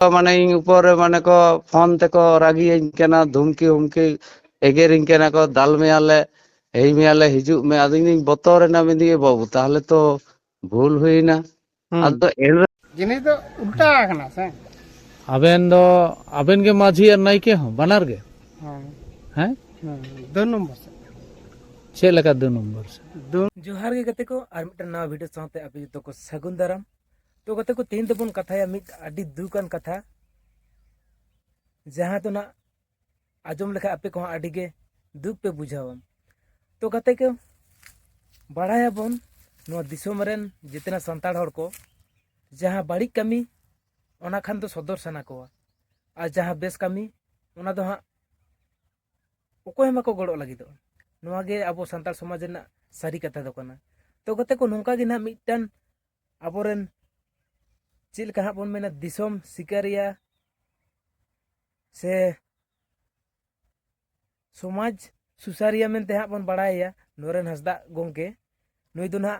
माने इन ऊपर माने को फोन तेको रागियኝ केना धुमकी हुमकी एगेरिኝ केना को दाल में आले हेई में आले हिजुग में आदिनी बतोर ना मिंदी बाबू ताहले तो भूल हुईना अदो एन जिनिस तो उल्टा आकना से आबेन के माझी और नायके हो बनार गे हैं 2 नंबर से चे लगा 2 नंबर से जोहार के गते को और मिटन नवा वीडियो साथे आपे तो को सगुन दाराम तो गते को तीन तबन कथा मिट आदि दुकान कथा जहां तो ना आजम लेखा आपे को आदि गे दुख पे बुझावम तो गते के बड़ाया बन नो दिसोम रेन जितना संताड़ हड़ को जहां बड़ी कमी ओना खान तो सदर सना को और जहां बेस कमी ओना दो हां ओकोय माको गड़ो लगी दो नोआ गे अबो संताड़ समाज ना सारी कथा दो कना तो गते को नोंका गे ना मिटन अबोरेन चिल कहा बन मेना दिसोम सिकारिया से समाज सुसारिया मेनते हा बन बड़ाया नोरेन हसदा गोंके नुई दो ना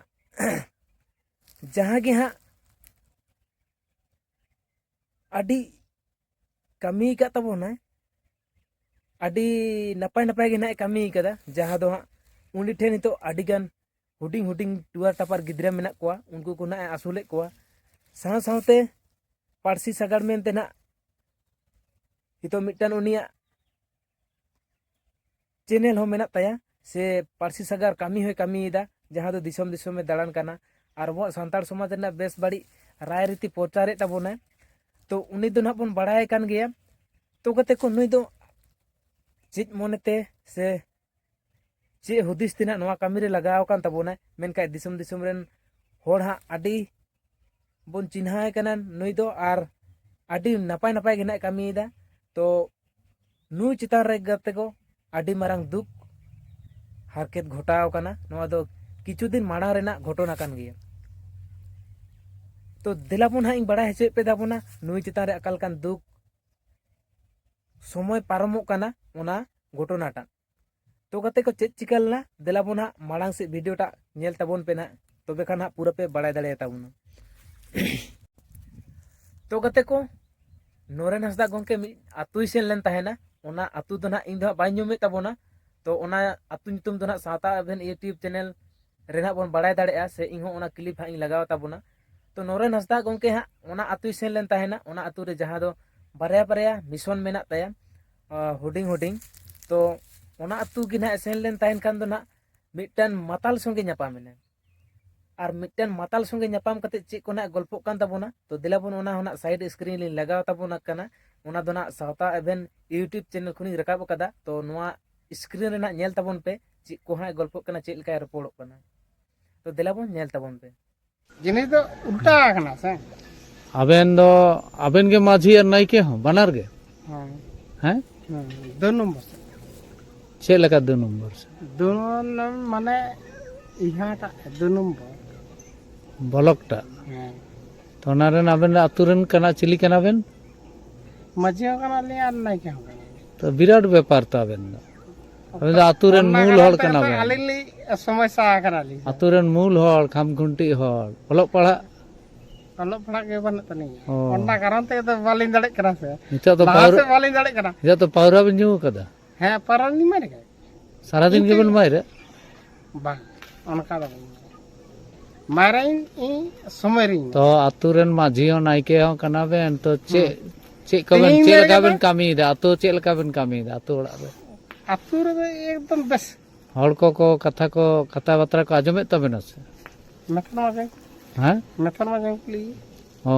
जहां गे हा आदि कमी का तबोना आदि नपाय नपाय गे ना कमी कदा जहां दो हा उनी ठे नितो आदि गान हुडिंग हुडिंग टुआर टापार गिद्रा मेना कोआ उनको को ना आसुले कोआ साव सावते पारसी सागार मेनते ना हितो मिटन उनिया चैनल हो मेना ताया से पारसी सागार कमी होय कमीदा जहां दो दिसोम दिसोम में दालान काना और वो संताड़ समाज ना बेस बड़ी राय रीति प्रचारे ताबोना तो उनी दो ना बन बड़ाय कान गया तो गते को नुई दो चित मोनेते से चे हुदिस तिना नवा कमी रे लगाव कान ताबोना मेनका दिसोम दिसोम रेन होड़ हा आदि बन चिन्हाय काना नुई दो आर आदि नपाय नपाय गे ना कमीदा तो नुई चितान रे गते को आदि मारंग दुख हारकेत घटाव काना नवा दो किछु दिन माड़ा रेना घटना कान गया तो दिलाबन हा इन बड़ा हेचे पे दाबोना नुई चितान रे अकाल कान दुख समय पारमो काना ओना घटनाटा तो गते को चेक चिकलना दिलाबन हा माड़ांग से वीडियोटा नेल ताबोन पे ना तबे खान हा पूरा पे बड़ाय दाड़े ताबोना तो गते को नोरेन हसदा गोंके मी आतुई सेन लेन ताहेना ओना आतु दो ना इन दो बाय ᱧᱩᱢᱮ ताबोना तो ओना आतु ᱧᱩᱛᱩᱢ दो ना साता एभेन यूट्यूब चैनल रेना बन बड़ाय दाड़ेआ से इन हो ओना क्लिप हा इन लगाव ताबोना तो नोरेन हसदा गोंके हा ओना आतुई सेन लेन ताहेना ओना आतु रे जहां दो बारया बारया मिशन मेना ताया हुडिंग हुडिंग तो ओना आतु गे ना सेन लेन ताहेन कान दो ना मिटन माताल संगे ᱧᱟᱯᱟᱢᱮᱱᱟ और मिटन माताल संगे ᱧᱟᱯᱟᱢ कते चेक को ना गल्पो कान ताबोना तो दिलाबन ओना होना साइड स्क्रीन लिन लगाव ताबोना काना ओना दो ना सावता एभेन यूट्यूब चैनल खुनी रकाब कदा तो नोआ स्क्रीन रेना नेल ताबोन पे चेक को हा गल्पो काना चेक लका रपोड़ो काना तो दिलाबन नेल ताबोन पे जिनिस तो उल्टा आकना से आबेन के माझी और नायके हो बनार गे हैं 2 नंबर से चे लगा 2 नंबर से 2 नंबर माने इहाटा 2 नंबर ब्लॉकटा तो नारेन आबेन आतुरेन कना चिली कना बेन माझी कना ले आर नाइ के हो तो विराट व्यापार तो आबेन दो आतुरेन मूल हड़ कना बेन आलिली समस्या कना ली आतुरेन मूल हड़ खामखुंटी हड़ ऑलक पढ़ा के बन तनी ओना कारण ते तो बालिन दड़े करा से नितो तो पावर बालिन दड़े करा नितो तो पावरा बिन ᱧᱩ कदा है पावर नि मारे के सारा दिन के बन मारे बा ओनका द मारे इन समरिन तो आतुरेन माझी हो नायके हो कना बेन तो चे चे कबन चे लगा बेन कामी दा तो चे लगा बेन कामी दा तो ओड़ा बे आतु रे एकदम बेस हड़ को कथा बात्रा को आजमे तबेना से मेथन माजे हैं मेथन माजे ली ओ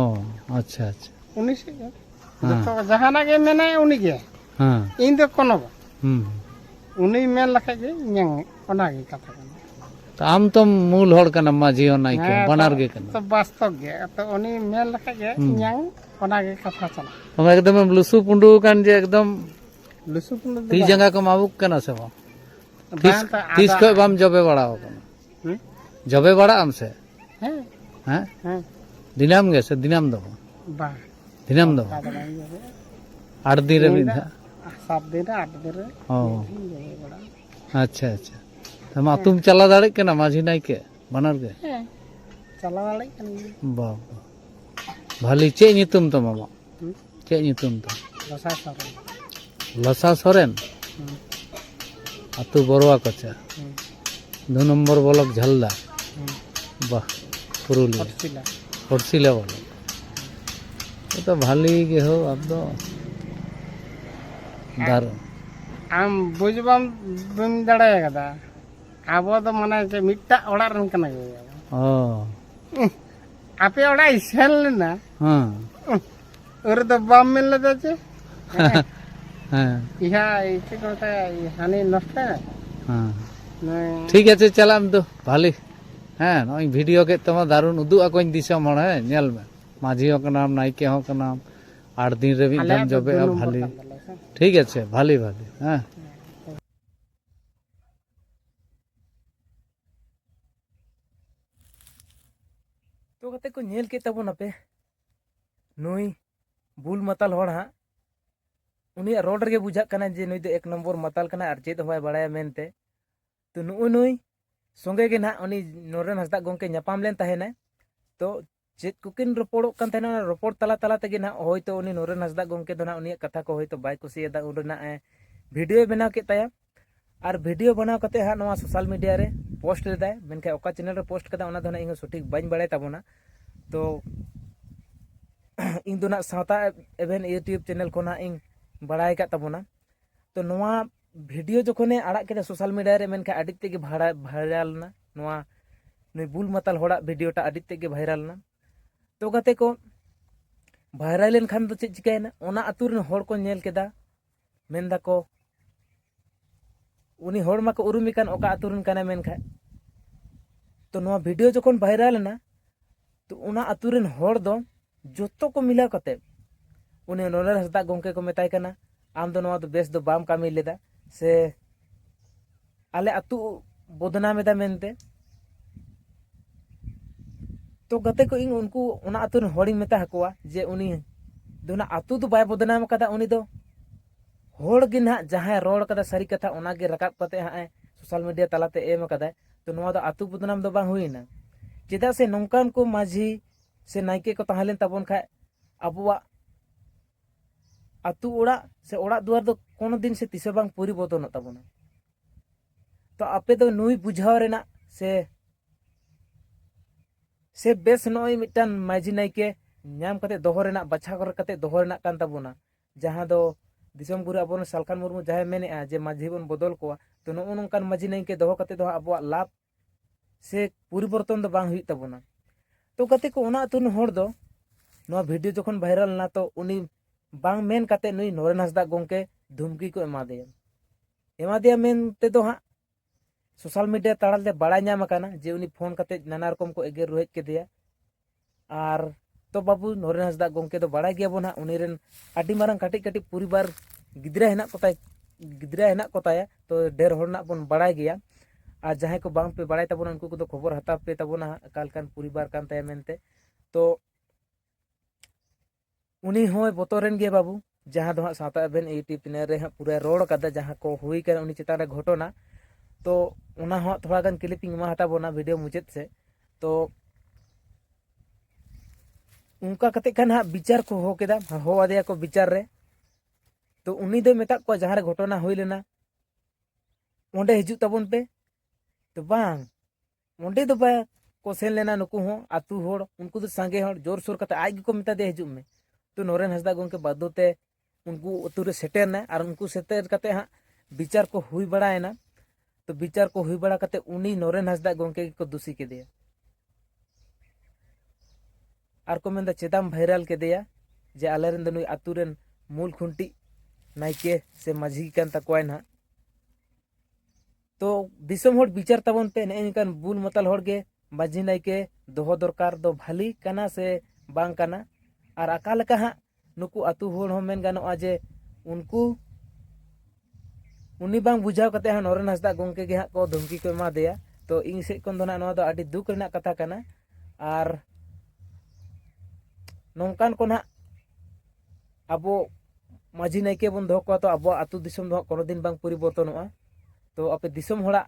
अच्छा अच्छा उनी से तो जहाना के मेना उनी के हां इन दो कोनो उनी मेन लखा के न्यांग ओना के कथा तो आम तो मूल हड़ कना माझी हो नायके बनार गे कना तो वास्तव गे तो उनी मेन लखा के न्यांग ओना के कथा चला हम एकदम लुसु पुंडू कान जे एकदम लुसु पुंडू ती जंगा को माबुक कना से वो तीस को बम जबे बड़ा हो कना जबे बड़ा हम से हैं हैं दिनाम गे से दिनाम दो बा दिनाम दो 8 दिन रे मिधा 7 दिन 8 दिन रे ओ अच्छा अच्छा हम तुम चला दाड़े कना माझी नायके बनार गे चला दाड़े कन बा भाली चे नितुम तो मामा ᱪᱮᱫ ᱧᱩᱛᱩᱢ ᱛᱟᱢ? ᱞᱚᱥᱟ ᱥᱚᱨᱮᱱ ᱞᱚᱥᱟ ᱥᱚᱨᱮᱱ ᱦᱩᱸ ᱟᱛᱳ ᱵᱚᱨᱣᱟ ᱠᱚᱪᱟ ᱦᱩᱸ 2 নম্বর ব্লক ঝালদা হুম বাহ পুরুলিয়া হটছিলা হরসিলা বলো তো ভালোই গে হো আব তো দারুণ ᱟᱢ ᱵᱩᱡᱽ ᱵᱟᱢ ᱫᱟᱲᱮ ᱠᱟᱫᱟ ᱟᱵᱚ ᱫᱚ ᱢᱟᱱᱮ ᱡᱮ ᱢᱤᱫᱴᱟᱜ ᱚᱲᱟᱜ ᱨᱮᱱ ᱠᱟᱱᱟ ᱠᱚ ও ᱟᱯᱮ ᱚᱲᱟᱜ ᱤᱧ ᱥᱮᱱ ᱞᱮᱱᱟ হ্যাঁ ᱩᱨ ᱫᱚ ᱵᱟᱢ ᱢᱮᱱ ᱞᱮᱫᱟ ᱪᱮ হ্যাঁ ইহা ᱪᱮᱫ ᱠᱚ ᱢᱮᱛᱟᱜᱼᱟ ᱦᱟᱹᱱᱤ ᱱᱚᱥᱴᱟ হ্যাঁ ᱱᱩᱭ ঠিক আছে চালাম তো ভালোই হ্যাঁ নয় ভিডিও কেদ তোমার দারুণ উদুগ আকোኝ দিশম হড় হ্যাঁ ᱧᱮᱞ ᱢᱮ মাঝি হো কানাম নাইকে হো কানাম 8 দিন রে মিদ ধাম ᱟᱞᱮᱭᱟᱜ ᱫᱚ জবে 2 নম্বর ভালোই ᱠᱟᱱ ᱛᱟᱞᱮᱭᱟ ᱥᱮ ঠিক আছে ভালোই ভালোই হ্যাঁ तो कते को नेल के तबोन आपे नुई बुल माताल हड़ हाँ उनी रोड रे बुझा कना जे नुई दो 1 नंबर माताल कना और चेत होय बड़ाया मेनते तो नुई संगे गे ना उनी नोरेन हंसदा गोंके ᱧᱟᱯᱟᱢ len tahena तो चेत कुकिन रोपड़ो कान tahena रोपड़ तला तला तेगे ना होयतो उनी नोरेन हंसदा गोंके दो ना उनी कथा को होयतो बाय कुसियदा उडना वीडियो बनाव के ताया और वीडियो बनाव कते हा नवा सोशल मीडिया रे पोस्ट लेदाय मेनखे ओका चैनल रे पोस्ट कदा ओना दो ना इंग सठिक बाñ बड़ाय ताबोना तो इन दो ना सावता एवेन यूट्यूब चैनल को ना इंग बड़ाय का ताबोना तो नवा वीडियो जखने आड़ा के सोशल मीडिया रे मेनखे आडित तेगे भाइराल ना नवा नुई बुल माताल होड़ा वीडियोटा आडित तेगे भाइराल ना तो गाते को भाइराल लेन खान तो चेक चिकायना ओना आतु रेन होड़ को नेल केदा मेनदा को उनी होड़ माको उरुमी कान ओका आतु रेन काना मेनखा तो नवा वीडियो जखन भाइराल ना तो ओना आतु रेन होड़ दो जोतो को मिला कते उनी नोरेन हंसदा गोंके को मेताय काना आम दो नवा दो बेस दो बाम कामी लेदा से आले आतु बदनाम एदा मेनते तो गते को इंग उनको ओना आतु रेन होड़िंग मेता हकोआ जे उनी दोना आतु दो बाय बदनाम कदा उनी दो होड़ गे ना जहां रोड कदा सारी कथा ओना गे रकाब कते हा सोशल मीडिया तलाते एम कदा तो नवा दो आतु बदनाम दो बांग हुइना चेदा से नोंकान को माझी से नाइके को ताहलेन ताबोन खाय अबुआ आतु ओड़ा से ओड़ा दुआर दो कोनो दिन से तिसे बांग परिवर्तन ताबोना तो आपे दो नुई बुझाव रेना से बेस नोय मिटान माझी नाइके ᱧᱟᱢ कते दोहो रेना बाछा कर कते दोहो रेना कान ताबोना जहां दो दिसम गुरु अबोन सालखान मुर्मू जहां मेनेआ जे माझी बन बदल कोआ तो नो नोंकान माझी नाइके दोहो कते दो अबो लाभ से परिवर्तन दो बांग हुई ताबोना तो कते को ओना तुन होड़ दो नो वीडियो जखन वायरल ना तो उनी बांग मेन कते नुई नोरेन हंसदा गोंके धुमकी को एमा दिया मेन ते दो हा सोशल मीडिया ताड़ाल ते बड़ा ᱧᱟᱢ काना जे उनी फोन कते नाना रकम को एगे रोहेज के दिया और तो बाबू नोरेन हंसदा गोंके दो बड़ा गया बोना उनी रेन आडी मारंग काटी काटी परिवार गिद्रा हेना कोताया तो ढेर होड़ ना बोन बड़ा गया और जहां को बांग पे बड़ाय ताबोना उनको को खबर हता पे ताबोना कालकान परिवार कान ताया मेनते तो उनी होय बोतरेन गे बाबू जहां दो सावता एवेन यूट्यूब चैनल रे पूरा रोड कदा जहां को हुई कर उनी चिता रे घटना तो उना हो थोड़ा गान क्लिपिंग मा हटा बोना वीडियो मुचाद से तो उनका कते खान हा विचार को हो केदा हो आदेया को विचार रे तो उनी दो मेता को जहां रे घटना हुई लेना ओंडे हिजु ताबोन पे तो बांग ओंडे दो बा को सेन लेना नुकु हो आतु होड़ उनको तो सांगे होड़ जोर सोर कते आज को मेता दे हिजु में तो नोरेन हंसदा गोंके बादोते उनको अतु रे सेटेर ना और उनको सेटेर कते हा विचार को हुई बड़ा है ना तो विचार को हुई बड़ा कते उनी नोरेन हंसदा गोंके को दोषी के दिया और को मेंदा चेदाम वायरल के दिया जे आलेरन दनुई आतुरेन मूल खुंटी नाइके से माझी कान तकोय ना तो दिसम होड़ विचार ताबोन पे ने इनकान बुल मतल होड़ गे माझी नाइके दोहो दरकार दो भाली काना से बांग काना और अकाल का हा नुकु आतु होड़ हो मेन गानोआ जे उनको उनी बांग बुझाव कते हा नोरेन हंसदा गोंके गे हा को धमकी को एमा देया तो इन से कोन दो ना नोआ दो आडी दुख रेना कथा काना और नोंकान को ना अबो माझी नाइके बन दो को तो अबो आतु दिसम दो कोनो दिन बांग परिवर्तनोआ तो आपे दिसम होड़ा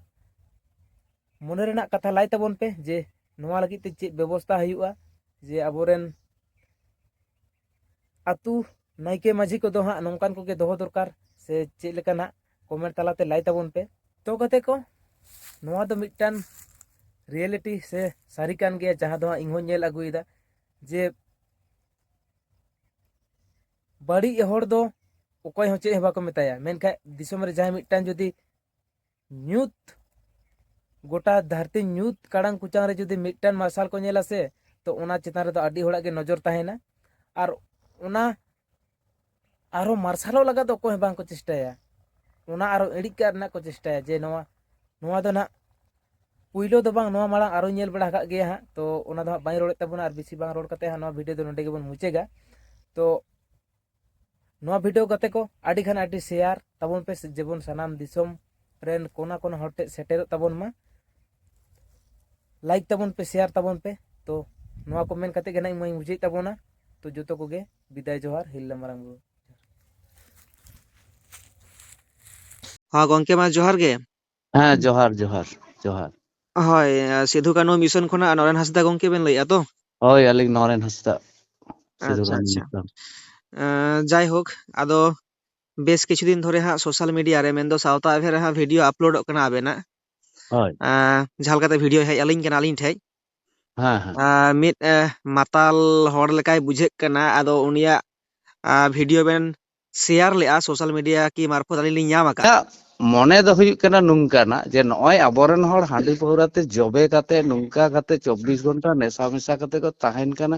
मने रेना कथा लाई ताबोन पे जे नोआ लगी ते चे व्यवस्था हुआ जे अबोरेन आतु नायके माझी को हाँ नौकान को दोहो दरकार से चेक लेका ना कमेंट तलाते लाई ताबन पे। तो गते को नोआ दो मिट्टान रियलिटी से सारी कान गया जहाँ दो इंहो नेल अगुइदा जे बड़ी हर दो ओकय हो चेक बाको मेताया मेनखा दिसम रे जहाँ मिट्टान जुदी न्यूत गोटा धरती न्यूत काड़ांग कुचांग रे जुदी मिट्टान मार्शल को नेला से तो ओना चितान रे दो अडी होड़ा के नजर ताहेना और ओना आरो मार्शल लगा तो कोई बांग को चेष्टाया ओना आरो एडिक करना को चेष्टाया जे नोआ दो ना पुइलो दो बांग नोआ माड़ा आरो नेल बड़ा का गया हाँ तो ओना दो बाई रोड़े तबना और बेसी बांग रोड़ कते हाँ नोआ वीडियो दो नोडे गेबन मुचेगा। तो नोआ वीडियो कते को आडी खान आडी शेयर तबन पे जेबन सनाम दिसम रेन कोना कोना हटे सेटेर तबन मा लाइक तबन पे शेयर तबन पे। तो नोआ को मेन कते गना मई मुझे तबना तो जोतो को गे विदाय जोहार हिल्ला मारांग बुरु। हाँ गंके मा जोहार गे। हाँ जोहार जोहार जोहार। হয় সিধু কানু মিশন খনা নরেন হাসদা গংকে বেন লইয়া তো ওই আলিক নরেন হাসদা সিধু আচ্ছা কানু আচ্ছা মিশন। যাই হোক আদো বেশ কিছুদিন ধরে হা সোশ্যাল মিডিয়া রে মেন দো সাউথ আফের হা ভিডিও আপলোড কনা আবেনা ওই ঝালকাতে ভিডিও হেই আলিং কেনা আলিং ঠাই হ্যাঁ হ্যাঁ মিত মাতাল হড় লেকাই বুঝে কেনা আদো উনিয়া ভিডিও বেন শেয়ার লেয়া সোশ্যাল মিডিয়া কি মারফত আলিং লিং ᱧᱟᱢ ᱟᱠᱟ মনে ᱫᱚ ᱦᱩᱭᱩᱜ ᱠᱟᱱᱟ ᱱᱚᱝᱠᱟᱱᱟᱜ ᱡᱮ ᱱᱚᱜᱼᱚᱭ ᱟᱵᱚᱨᱮᱱ ᱦᱚᱲ ᱦᱟᱺᱰᱤ ᱯᱟᱹᱣᱨᱟᱹᱛᱮ ᱡᱚᱵᱮ ᱠᱟᱛᱮ ᱱᱚᱝᱠᱟ ᱠᱟᱛᱮ 24 ᱜᱷᱚᱱᱴᱟ ᱱᱮᱥᱟ ᱢᱮᱥᱟ ᱠᱟᱛᱮ ᱠᱚ ᱛᱟᱦᱮᱱ ᱠᱟᱱᱟ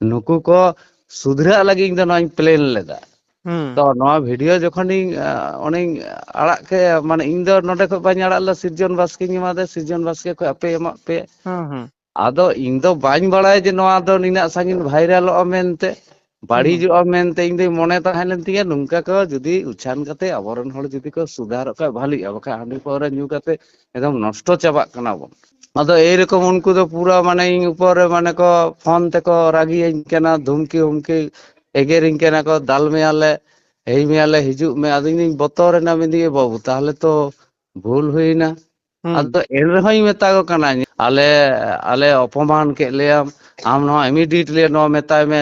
ᱱᱩᱠᱩ ᱠᱚ ᱥᱩᱫᱷᱨᱟᱹᱜ ᱞᱟᱹᱜᱤᱫ ᱤᱧ ᱫᱚ ᱱᱚᱣᱟᱧ ᱯᱞᱮᱱ ᱞᱮᱫᱟ। ᱛᱚ ᱱᱚᱣᱟ ᱵᱷᱤᱰᱤᱭᱳ ᱡᱚᱠᱷᱚᱱᱤᱧ ᱚᱱᱮᱧ ᱟᱲᱟᱜ ᱠᱮ ᱢᱟᱱᱮ ᱤᱧ ᱫᱚ ᱱᱚᱰᱮ ᱠᱷᱚᱡ ᱵᱟᱹᱧ ᱟᱲᱟᱜ ᱞᱮᱫᱟ ᱥᱤᱨᱡᱚᱱ ᱵᱟᱥᱠᱮᱧ ᱮᱢᱟᱫᱮ ᱥᱤᱨᱡᱚᱱ ᱵᱟᱥᱠᱮ ᱠᱷᱚᱡ ᱟᱯᱮ ᱮᱢᱟᱜ ᱯᱮ ᱟᱫᱚ ᱤᱧ ᱫᱚ ᱵᱟᱹᱧ ᱵᱟᱲᱟᱭᱟ ᱡᱮ ᱱᱚᱣᱟ ᱫᱚ ᱱᱤᱱᱟᱹᱜ ᱥᱟᱺᱜᱤᱧ ᱵᱷᱟᱭᱨᱟᱞᱚᱜᱼᱟ ᱢᱮᱱᱛᱮ ᱵᱟᱹᱲᱤᱡᱚᱜᱼᱟ ᱢᱮᱱᱛᱮ ᱤᱧ ᱫᱚᱧ ᱢᱚᱱᱮ ᱛᱟᱦᱮᱸ ᱞᱮᱱ ᱛᱤᱧᱟ ᱱᱚᱝᱠᱟ ᱠᱚ ᱡᱩᱫᱤ ᱩᱪᱷᱟᱹᱱ ᱠᱟᱛᱮ ᱟᱵᱚᱨᱮᱱ ᱦᱚᱲ ᱡᱩᱫᱤ ᱠᱚ ᱥᱩᱫᱷᱟᱨᱚᱜ ᱠᱷᱟᱡ ᱵᱷᱟᱹᱞᱤᱜᱼᱟ ᱵᱟᱠᱷᱟᱡ ᱦᱟᱺᱰᱤ ᱯᱟᱹᱣᱨᱟᱹ ᱧᱩ ᱠᱟᱛᱮ একদম নষ্ট চাবাক কানা বন। আদো এইরকম উনকু তো পুরা মানে ইং উপরে মানে কো ফোন তেকো রাগিয়েኝ কেনা ধুমকি হুমকি এগেরিং কেনা কো দাল মেয়ালে এই মেয়ালে হিজুগ মে আদিন বতরে না মেদিয়ে বাবু তাহলে তো ভুল হইনা। আদো এর রহই মেতা কো কানা আলে আলে অপমান কে লেয়াম আম নো ইমিডিয়েটলি নো মেতাই মে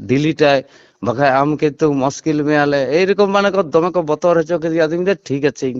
ডিলিটাই বাখাই আম কিন্তু মুশকিল মেয়ালে এইরকম মানে কো দমে কো বতর হচো কে আদিন ঠিক আছে ইং